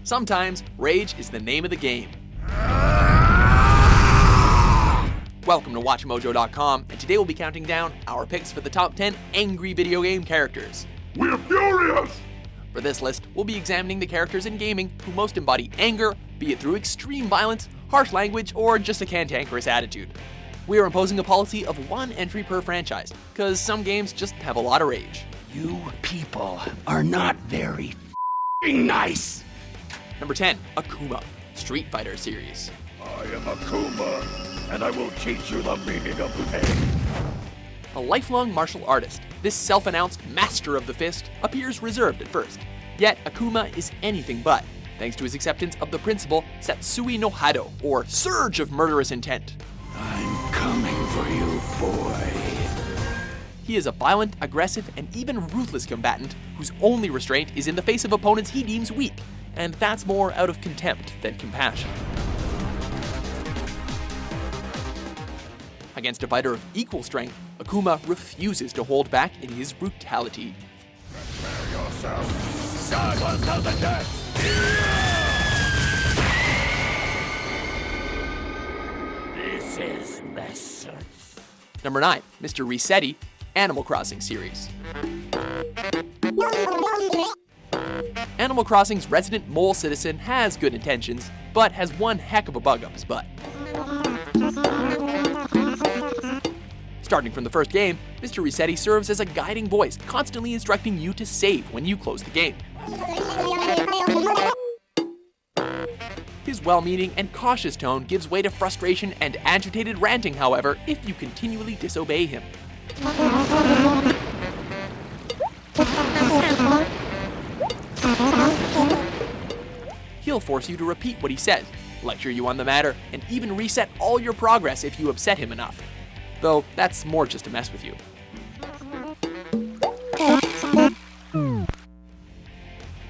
Sometimes, rage is the name of the game. Welcome to WatchMojo.com, and today we'll be counting down our picks for the top 10 angry video game characters. We're furious! For this list, we'll be examining the characters in gaming who most embody anger, be it through extreme violence, harsh language, or just a cantankerous attitude. We are imposing a policy of one entry per franchise, because some games just have a lot of rage. You people are not very nice. Number 10, Akuma, Street Fighter series. I am Akuma, and I will teach you the meaning of pain. A lifelong martial artist, this self-announced master of the fist appears reserved at first. Yet Akuma is anything but, thanks to his acceptance of the principle Satsui no Hado, or surge of murderous intent. I'm coming for you, boy. He is a violent, aggressive, and even ruthless combatant whose only restraint is in the face of opponents he deems weak, and that's more out of contempt than compassion. Against a fighter of equal strength, Akuma refuses to hold back in his brutality. Prepare yourself. God will tell the death. This is Mercer. Number 9, Mr. Resetti, Animal Crossing series. Animal Crossing's resident mole citizen has good intentions, but has one heck of a bug up his butt. Starting from the first game, Mr. Resetti serves as a guiding voice, constantly instructing you to save when you close the game. His well-meaning and cautious tone gives way to frustration and agitated ranting, however, if you continually disobey him. He'll force you to repeat what he says, lecture you on the matter, and even reset all your progress if you upset him enough. Though that's more just to mess with you.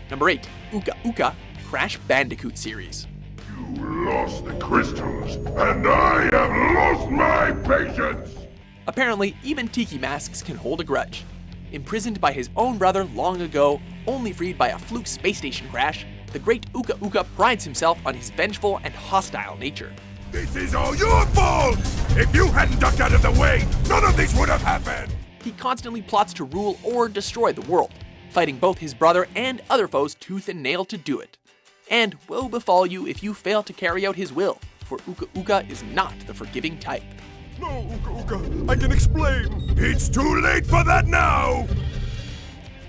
Number 8, Uka Uka, Crash Bandicoot series. You lost the crystals, and I have lost my patience! Apparently, even Tiki Masks can hold a grudge. Imprisoned by his own brother long ago, only freed by a fluke space station crash, the great Uka Uka prides himself on his vengeful and hostile nature. This is all your fault! If you hadn't ducked out of the way, none of this would have happened! He constantly plots to rule or destroy the world, fighting both his brother and other foes tooth and nail to do it. And woe befall you if you fail to carry out his will, for Uka Uka is not the forgiving type. No, Uka Uka, I can explain! It's too late for that now!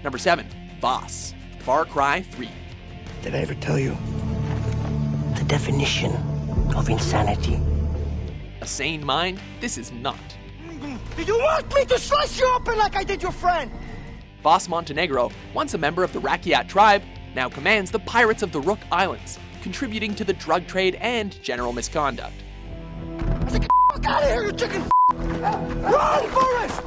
Number 7, Boss, Far Cry 3. Did I ever tell you the definition of insanity? A sane mind? This is not. Do you want me to slice you open like I did your friend? Boss Montenegro, once a member of the Rakyat tribe, now commands the pirates of the Rook Islands, contributing to the drug trade and general misconduct. Get out of here, you chicken! Run, Forrest!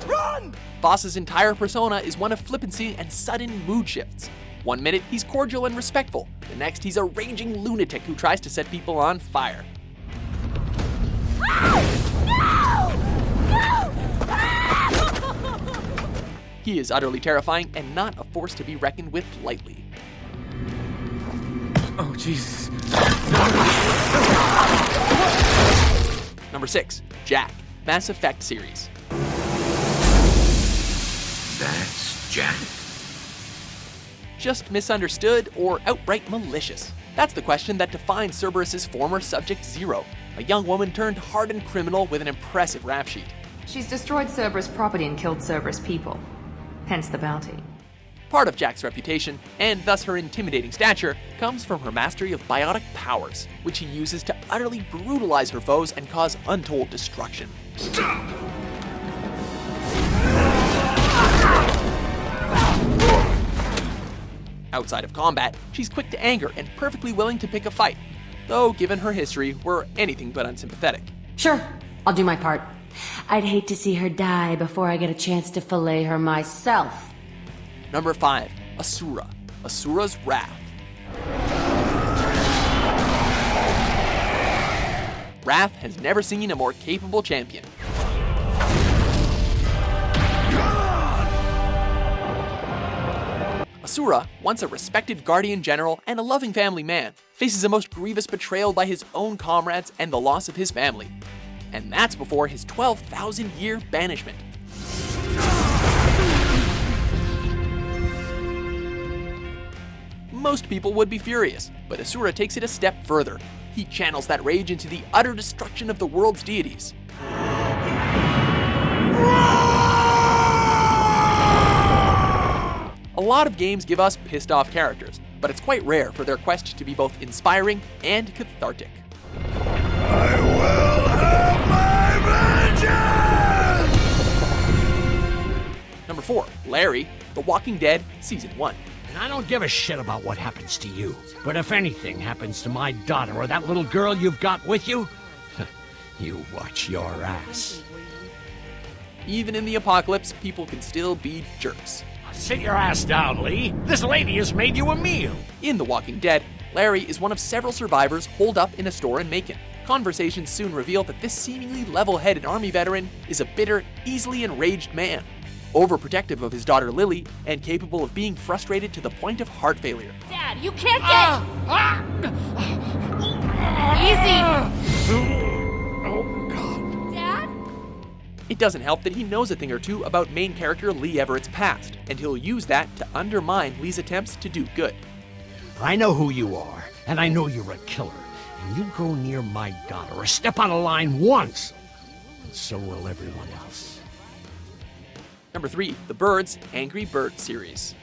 Run! Boss's entire persona is one of flippancy and sudden mood shifts. One minute he's cordial and respectful, the next he's a raging lunatic who tries to set people on fire. He is utterly terrifying and not a force to be reckoned with lightly. Oh, Jesus. Number 6, Jack, Mass Effect series. That's Jack. Just misunderstood or outright malicious? That's the question that defines Cerberus's former Subject Zero, a young woman turned hardened criminal with an impressive rap sheet. She's destroyed Cerberus property and killed Cerberus people. Hence the bounty. Part of Jack's reputation, and thus her intimidating stature, comes from her mastery of biotic powers, which she uses to utterly brutalize her foes and cause untold destruction. Stop! Outside of combat, she's quick to anger and perfectly willing to pick a fight, though given her history, we're anything but unsympathetic. Sure, I'll do my part. I'd hate to see her die before I get a chance to fillet her myself. Number 5, Asura, Asura's Wrath. Wrath has never seen a more capable champion. Asura, once a respected guardian general and a loving family man, faces a most grievous betrayal by his own comrades and the loss of his family. And that's before his 12,000-year banishment. Most people would be furious, but Asura takes it a step further. He channels that rage into the utter destruction of the world's deities. A lot of games give us pissed off characters, but it's quite rare for their quest to be both inspiring and cathartic. I will have my vengeance! Number 4, Larry, The Walking Dead Season 1. And I don't give a shit about what happens to you. But if anything happens to my daughter or that little girl you've got with you, you watch your ass. Even in the apocalypse, people can still be jerks. Sit your ass down, Lee. This lady has made you a meal. In The Walking Dead, Larry is one of several survivors holed up in a store in Macon. Conversations soon reveal that this seemingly level-headed Army veteran is a bitter, easily enraged man, overprotective of his daughter Lily, and capable of being frustrated to the point of heart failure. Dad, you can't get... Easy! Oh, God. Dad? It doesn't help that he knows a thing or two about main character Lee Everett's past, and he'll use that to undermine Lee's attempts to do good. I know who you are, and I know you're a killer. And you go near my daughter or step on a line once, and so will everyone else. Number 3, The Birds Angry Bird series.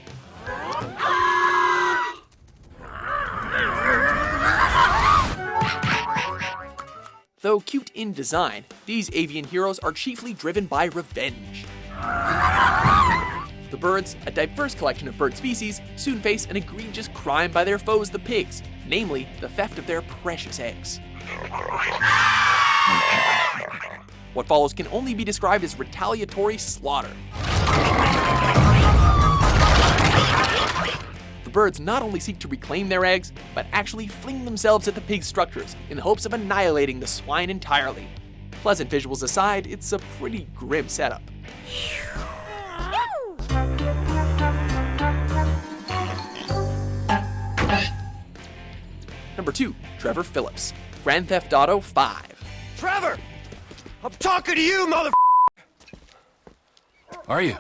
Though cute in design, these avian heroes are chiefly driven by revenge. The birds, a diverse collection of bird species, soon face an egregious crime by their foes, the pigs, namely the theft of their precious eggs. What follows can only be described as retaliatory slaughter. The birds not only seek to reclaim their eggs, but actually fling themselves at the pig structures in the hopes of annihilating the swine entirely. Pleasant visuals aside, it's a pretty grim setup. Number 2, Trevor Philips, Grand Theft Auto 5. Trevor! I'm talking to you, mother. Are you?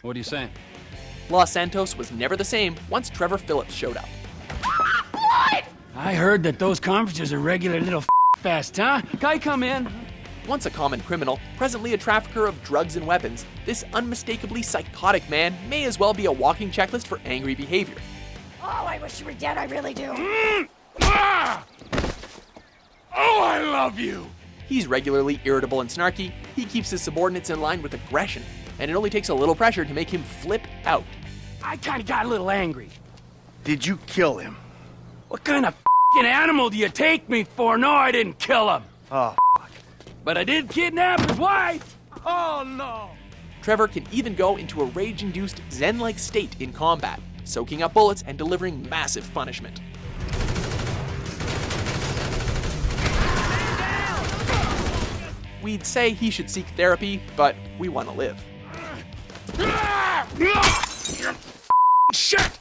What are you saying? Los Santos was never the same once Trevor Philips showed up. I heard that those conferences are regular little fest, huh? Guy, come in. Once a common criminal, presently a trafficker of drugs and weapons, this unmistakably psychotic man may as well be a walking checklist for angry behavior. Oh, I wish you were dead, I really do. Oh, I love you. He's regularly irritable and snarky, he keeps his subordinates in line with aggression, and it only takes a little pressure to make him flip out. I kind of got a little angry. Did you kill him? What kind of animal do you take me for? No, I didn't kill him. Oh, But I did kidnap his wife. Oh, no. Trevor can even go into a rage-induced zen-like state in combat, soaking up bullets and delivering massive punishment. We'd say he should seek therapy, but we want to live. Shit!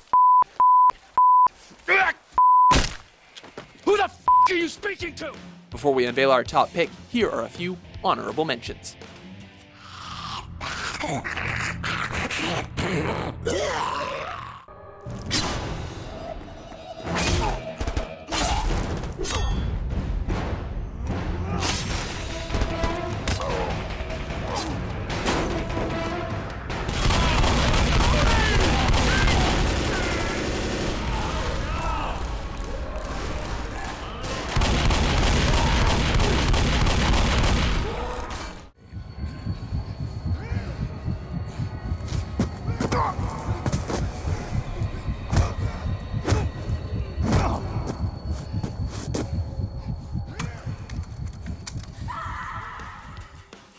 Who the are you speaking to? Before we unveil our top pick, here are a few honorable mentions.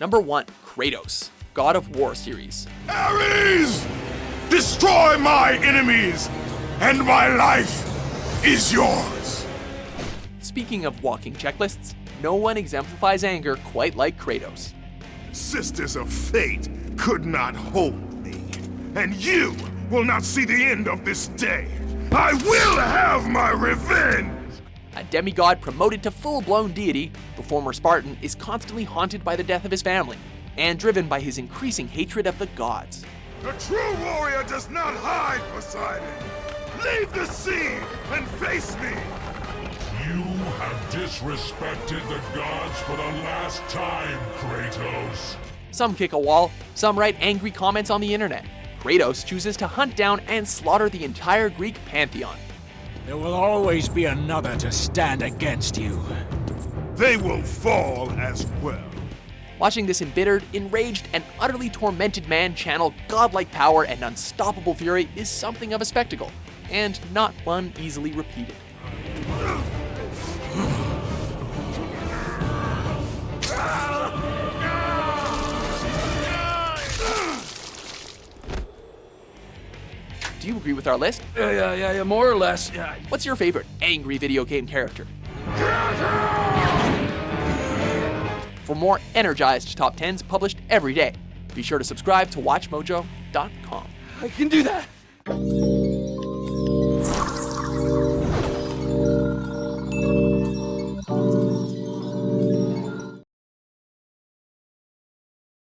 Number 1, Kratos, God of War series. Ares! Destroy my enemies, and my life is yours! Speaking of walking checklists, no one exemplifies anger quite like Kratos. Sisters of Fate could not hold me, and you will not see the end of this day. I will have my revenge! A demigod promoted to full-blown deity, the former Spartan is constantly haunted by the death of his family, and driven by his increasing hatred of the gods. A true warrior does not hide, Poseidon! Leave the sea and face me! You have disrespected the gods for the last time, Kratos. Some kick a wall, some write angry comments on the internet. Kratos chooses to hunt down and slaughter the entire Greek pantheon. There will always be another to stand against you. They will fall as well. Watching this embittered, enraged, and utterly tormented man channel godlike power and unstoppable fury is something of a spectacle, and not one easily repeated. Do you agree with our list? Yeah, more or less. Yeah. What's your favorite angry video game character? For more energized top 10s published every day, be sure to subscribe to WatchMojo.com. I can do that.